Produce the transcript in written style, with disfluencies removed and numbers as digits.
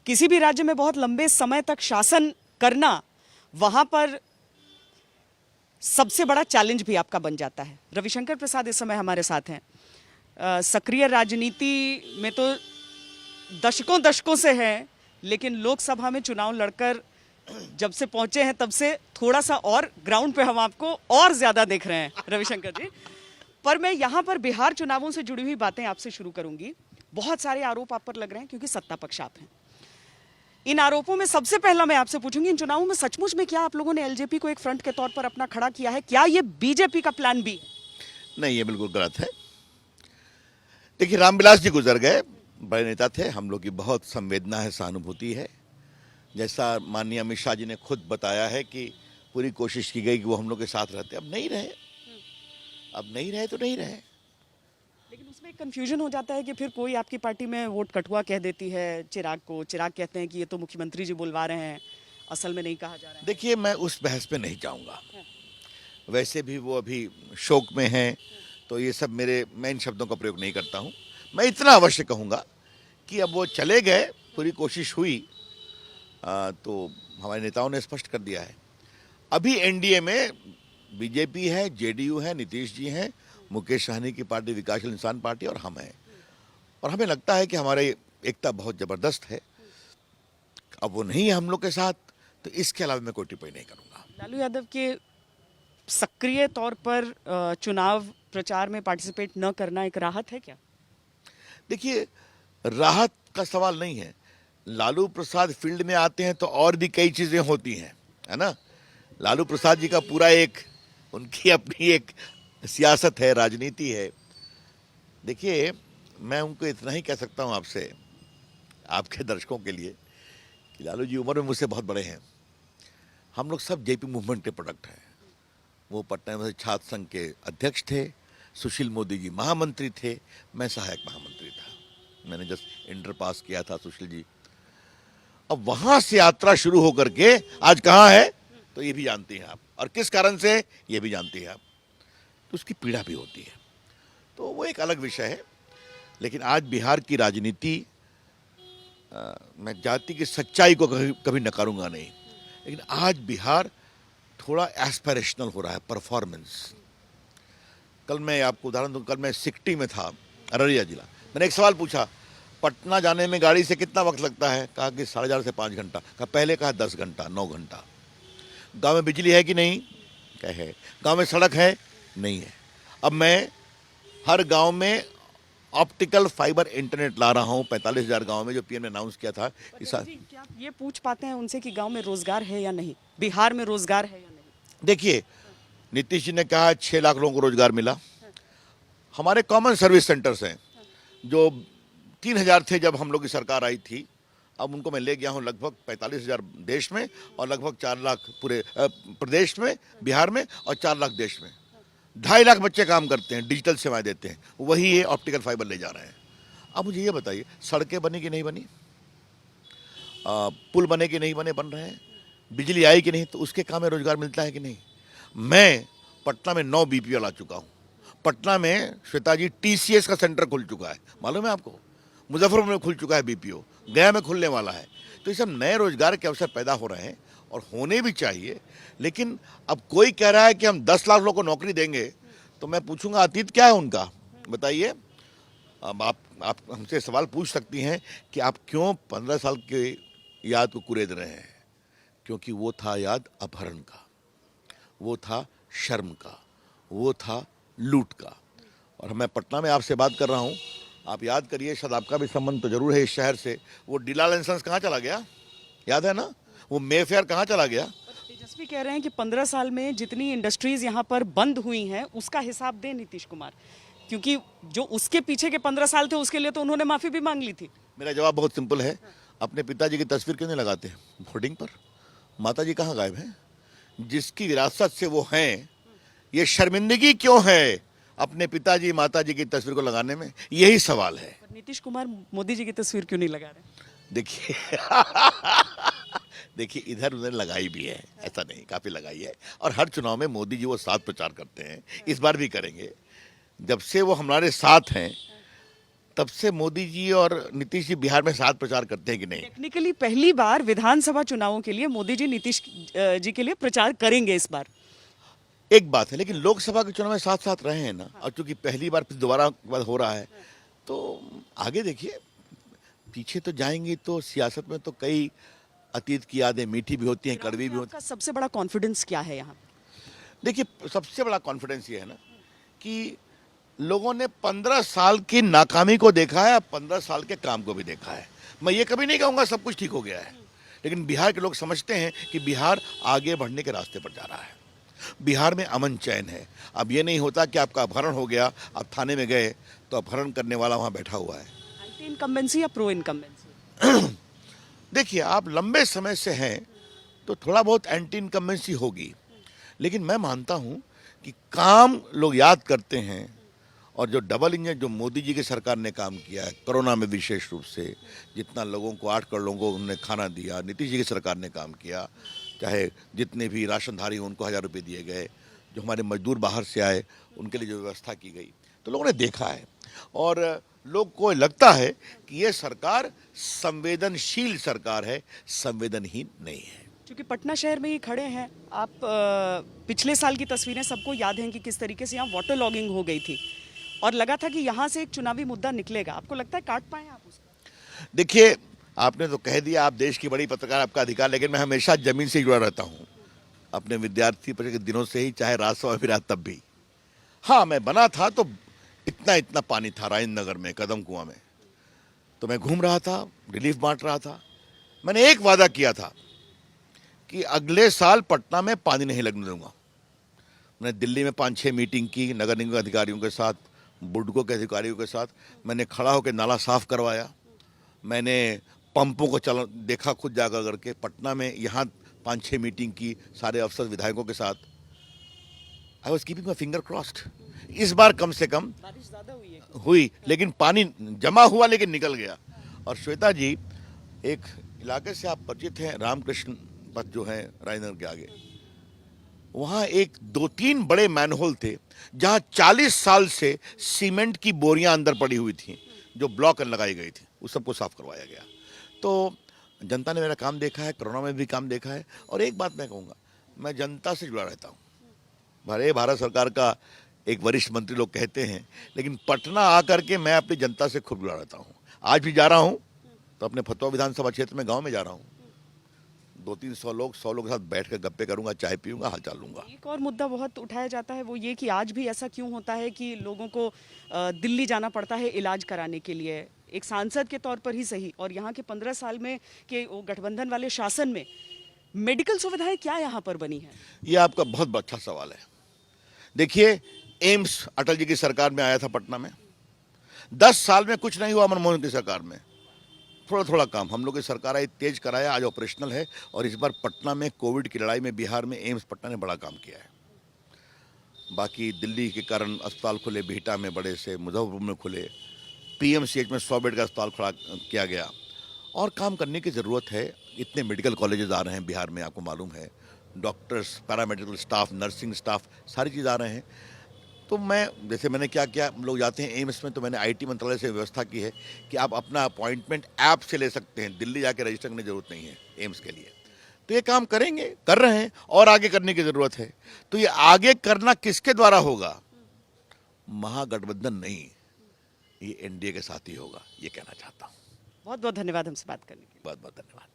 किसी भी राज्य में बहुत लंबे समय तक शासन करना वहां पर सबसे बड़ा चैलेंज भी आपका बन जाता है। रविशंकर प्रसाद इस समय हमारे साथ हैं। सक्रिय राजनीति में तो दशकों दशकों से हैं, लेकिन लोकसभा में चुनाव लड़कर जब से पहुंचे हैं तब से थोड़ा सा और ग्राउंड पे हम आपको और ज्यादा देख रहे हैं रविशंकर जी। पर मैं यहाँ पर बिहार चुनावों से जुड़ी हुई बातें आपसे शुरू करूंगी। बहुत सारे आरोप आप पर लग रहे हैं क्योंकि सत्ता पक्ष आप हैं। इन आरोपों में सबसे पहला मैं आपसे पूछूंगी, इन चुनावों में सचमुच में क्या आप लोगों ने एलजेपी को एक फ्रंट के तौर पर अपना खड़ा किया है? क्या ये बीजेपी का प्लान बी? नहीं, ये बिल्कुल गलत है। देखिए, रामविलास जी गुजर गए, बड़े नेता थे, हम लोग की बहुत संवेदना है, सहानुभूति है। जैसा माननीय अमित शाह जी ने खुद बताया है कि पूरी कोशिश की गई कि वो हम लोग के साथ रहते, अब नहीं रहे। अब नहीं रहे तो नहीं रहे। लेकिन उसमें एक कंफ्यूजन हो जाता है कि फिर कोई आपकी पार्टी में वोट कटुआ कह देती है चिराग को। चिराग कहते हैं कि ये तो मुख्यमंत्री जी बुलवा रहे हैं, असल में नहीं कहा जा रहा है। देखिए, मैं उस बहस पे नहीं जाऊंगा। वैसे भी वो अभी शोक में हैं, तो ये सब मैं इन शब्दों का प्रयोग नहीं करता हूं। मैं इतना अवश्य कहूंगा कि अब वो चले गए, पूरी कोशिश हुई, तो हमारे नेताओं ने स्पष्ट कर दिया है। अभी एनडीए में बीजेपी है, जेडीयू है, नीतीश जी हैं, मुकेश सहनी की पार्टी विकासशील इंसान पार्टी और हम हैं। और हमें लगता है कि हमारी एकता बहुत ज़बरदस्त है। अब वो नहीं है हम लोग के साथ, तो इसके अलावा मैं कोई टिप्पणी नहीं करूंगा। लालू यादव के सक्रिय तौर पर चुनाव प्रचार में पार्टिसिपेट न करना एक राहत है क्या? देखिए, राहत का सवाल नहीं है। लालू प्रसाद फील्ड में आते हैं तो और भी कई चीज़ें होती हैं, है ना। लालू प्रसाद जी का पूरा उनकी अपनी एक सियासत है, राजनीति है। देखिए, मैं उनको इतना ही कह सकता हूं आपसे, आपके दर्शकों के लिए, कि लालू जी उम्र में मुझसे बहुत बड़े हैं। हम लोग सब जेपी मूवमेंट के प्रोडक्ट हैं। वो पटना में छात्र संघ के अध्यक्ष थे, सुशील मोदी जी महामंत्री थे, मैं सहायक महामंत्री था। मैंने जस्ट इंटर पास किया था, सुशील जी। अब वहां से यात्रा शुरू होकर के आज कहां है, तो ये भी जानती हैं आप, और किस कारण से ये भी जानती हैं आप। तो उसकी पीड़ा भी होती है, तो वो एक अलग विषय है। लेकिन आज बिहार की राजनीति, मैं जाति की सच्चाई को कभी नकारूंगा नहीं, लेकिन आज बिहार थोड़ा एस्पिरेशनल हो रहा है, परफॉर्मेंस। कल मैं आपको उदाहरण दूं, कल मैं सिकटी में था, अररिया जिला। मैंने एक सवाल पूछा, पटना जाने में गाड़ी से कितना वक्त लगता है? कहा कि 4.5 से 5 घंटा। कहा पहले कहा 10 घंटा, 9 घंटा। गांव में बिजली है कि नहीं? कहे। गांव में सड़क है? नहीं है। अब मैं हर गांव में ऑप्टिकल फाइबर इंटरनेट ला रहा हूं, 45,000 गांव में, जो पीएम ने अनाउंस किया था। क्या आप ये पूछ पाते हैं उनसे कि गांव में रोजगार है या नहीं, बिहार में रोजगार है या नहीं? देखिए, नीतीश जी ने कहा 6 लाख लोगों को रोजगार मिला। हमारे कॉमन सर्विस सेंटर्स हैं, जो 3,000 थे जब हम लोग की सरकार आई थी, अब उनको मैं ले गया हूं लगभग 45,000 देश में, और लगभग 4 लाख पूरे प्रदेश में, बिहार में, और 4 लाख देश में। 2.5 लाख बच्चे काम करते हैं, डिजिटल सेवाएं देते हैं, वही ये ऑप्टिकल फाइबर ले जा रहे हैं। अब मुझे ये बताइए, सड़कें बनी कि नहीं बनी, पुल बने कि नहीं बने, बन रहे हैं, बिजली आई कि नहीं, तो उसके काम में रोजगार मिलता है कि नहीं। मैं पटना में 9 बीपीओ ला चुका हूँ। पटना में श्वेता जी टीसीएस का सेंटर खुल चुका है, मालूम है आपको। मुजफ्फरपुर में खुल चुका है बीपीओ, गया में खुलने वाला है। तो ये सब नए रोजगार के अवसर पैदा हो रहे हैं, और होने भी चाहिए। लेकिन अब कोई कह रहा है कि हम 10 लाख लोगों को नौकरी देंगे, तो मैं पूछूंगा अतीत क्या है उनका, बताइए। अब आप हमसे सवाल पूछ सकती हैं कि आप क्यों 15 साल की याद को कुरेद रहे हैं। क्योंकि वो था याद अपहरण का, वो था शर्म का, वो था लूट का। और मैं पटना में आपसे बात कर रहा हूँ, आप याद करिए, शायद आपका भी संबंध तो जरूर है इस शहर से। वो डिला लाइसेंस कहाँ चला गया, याद है ना? वो मेफेयर कहाँ चला गया? तेजस्वी कह रहे हैं कि 15 साल में जितनी इंडस्ट्रीज यहाँ पर बंद हुई हैं उसका हिसाब दें नीतीश कुमार, क्योंकि जो उसके पीछे के 15 साल थे उसके लिए तो उन्होंने माफी भी मांग ली थी। मेरा जवाब बहुत सिंपल है, अपने पिताजी की तस्वीर क्यों नहीं लगाते होर्डिंग पर? माताजी कहाँ गायब हैं? जिसकी विरासत से वो हैं, ये शर्मिंदगी क्यों है अपने पिताजी माताजी की तस्वीर को लगाने में? यही सवाल है। नीतीश कुमार मोदी जी की तस्वीर क्यों नहीं लगा रहे? देखिए देखिए, इधर उधर लगाई भी है, ऐसा नहीं, काफी लगाई है। और हर चुनाव में मोदी जी वो साथ प्रचार करते हैं, इस बार भी करेंगे। जब से वो हमारे साथ हैं, तब से मोदी जी और नीतीश जी बिहार में साथ प्रचार करते हैं कि नहीं? टेक्निकली पहली बार विधानसभा चुनावों के लिए मोदी जी नीतीश जी के लिए प्रचार करेंगे इस बार। एक बात है, लेकिन लोकसभा के चुनाव में साथ साथ रहे हैं ना, और चूंकि पहली बार फिर दोबारा बात हो रहा है, तो आगे देखिए, पीछे तो जाएंगे तो सियासत में तो कई अतीत की यादें मीठी भी होती हैं, कड़वी भी होती आपका सबसे बड़ा कॉन्फिडेंस क्या है यहाँ? हैं। देखिए, सबसे बड़ा कॉन्फिडेंस ये है ना कि लोगों ने 15 साल की नाकामी को देखा है, 15 साल के काम को भी देखा है। मैं ये कभी नहीं कहूँगा सब कुछ ठीक हो गया है, लेकिन बिहार के लोग समझते हैं कि बिहार आगे बढ़ने के रास्ते पर जा रहा है। बिहार में अमन चैन है। अब ये नहीं होता कि आपका अपहरण हो गया, आप थाने में गए तो अपहरण करने वाला वहाँ बैठा हुआ है। एंटी इनकम्बेंसी या प्रो इनकम्बेंसी? देखिए, आप लंबे समय से हैं तो थोड़ा बहुत एंटी इनकम्बेंसी होगी, लेकिन मैं मानता हूँ कि काम लोग याद करते हैं। और जो डबल इंजन जो मोदी जी की सरकार ने काम किया है, कोरोना में विशेष रूप से जितना लोगों को 8 करोड़ लोगों को उन्होंने खाना दिया, नीतीश जी की सरकार ने काम किया, चाहे जितने भी राशनधारी उनको 1000 रुपये दिए गए, जो हमारे मजदूर बाहर से आए उनके लिए जो व्यवस्था की गई, तो लोगों ने देखा है। और लोग को लगता है कि ये सरकार संवेदनशील सरकार है, संवेदनहीन नहीं है। क्योंकि पटना शहर में ही खड़े हैं आप, पिछले साल की तस्वीरें सबको याद हैं कि किस तरीके से यहाँ वाटर लॉगिंग हो गई थी और लगा था कि यहाँ से एक चुनावी मुद्दा निकलेगा। आपको लगता है काट पाए आप उसको? देखिए, आपने तो कह दिया, आप देश की बड़ी पत्रकार, आपका अधिकार, लेकिन मैं हमेशा जमीन से जुड़ा रहता हूँ, अपने विद्यार्थी के दिनों से ही, चाहे राजसभा में रहा तब भी। हाँ, मैं बना था तो इतना इतना पानी था राजेंद्र नगर में, कदम कुआं में, तो मैं घूम रहा था, रिलीफ बांट रहा था। मैंने एक वादा किया था कि अगले साल पटना में पानी नहीं लगने दूंगा। मैंने दिल्ली में 5-6 मीटिंग की नगर निगम के अधिकारियों के साथ, बुडको के अधिकारियों के साथ। मैंने खड़ा होकर नाला साफ करवाया, मैंने पंपों को देखा खुद जाकर करके पटना में। यहाँ 5-6 मीटिंग की सारे अफसर विधायकों के साथ। I was keeping my finger crossed. इस बार कम से कम बारिश ज्यादा हुई, लेकिन पानी जमा हुआ लेकिन निकल गया। और श्वेता जी, एक इलाके से आप परिचित हैं, रामकृष्ण पथ जो है राजेंद्र के आगे, वहाँ एक 2-3 बड़े मैनहोल थे जहाँ 40 साल से सीमेंट की बोरियां अंदर पड़ी हुई थी, जो ब्लॉक लगाई गई थी, उस सबको साफ करवाया गया। तो जनता ने मेरा काम देखा है, कोरोना में भी काम देखा है। और एक बात मैं कहूँगा, मैं जनता से जुड़ा रहता हूँ। भारत सरकार का एक वरिष्ठ मंत्री लोग कहते हैं, लेकिन पटना आकर के मैं अपनी जनता से खूब जुड़ा रहता हूँ। आज भी जा रहा हूँ तो अपने फतवा विधानसभा क्षेत्र में गाँव में जा रहा हूँ, 200-300 लोग, 100 लोग के साथ बैठ कर गप्पे करूंगा, चाय पीऊंगा, हालचाल लूंगा। एक और मुद्दा बहुत उठाया जाता है, वो ये कि आज भी ऐसा क्यों होता है कि लोगों को दिल्ली जाना पड़ता है इलाज कराने के लिए, एक सांसद के तौर पर ही सही, और यहाँ के 15 साल में के वो गठबंधन वाले शासन में मेडिकल सुविधाएं क्या यहाँ पर बनी है? ये आपका बहुत अच्छा सवाल है। देखिए, एम्स अटल जी की सरकार में आया था पटना में, 10 साल में कुछ नहीं हुआ। मनमोहन की सरकार में थोड़ा थोड़ा काम हम लोग की सरकार आई, तेज कराया, आज ऑपरेशनल है। और इस बार पटना में कोविड की लड़ाई में बिहार में एम्स पटना ने बड़ा काम किया है। बाकी दिल्ली के कारण अस्पताल खुले, बिहटा में बड़े से, मुजफ्फरपुर में खुले, पीएमसीएच में 100 बेड का अस्पताल खड़ा किया गया। और काम करने की ज़रूरत है। इतने मेडिकल कॉलेजेस आ रहे हैं बिहार में, आपको मालूम है, doctors, paramedical staff, nursing staff, सारी चीज़ आ रहे हैं। तो मैं, जैसे मैंने क्या किया, हम लोग जाते हैं एम्स में, तो मैंने आईटी मंत्रालय से व्यवस्था की है कि आप अपना अपॉइंटमेंट ऐप से ले सकते हैं, दिल्ली जाके रजिस्टर करने की जरूरत नहीं है एम्स के लिए। तो ये काम करेंगे, कर रहे हैं, और आगे करने की जरूरत है। तो ये आगे करना किसके द्वारा होगा? महागठबंधन नहीं, ये एनडीए के साथ ही होगा, ये कहना चाहता हूँ। बहुत बहुत धन्यवाद हमसे बात करने के लिए। बहुत बहुत धन्यवाद।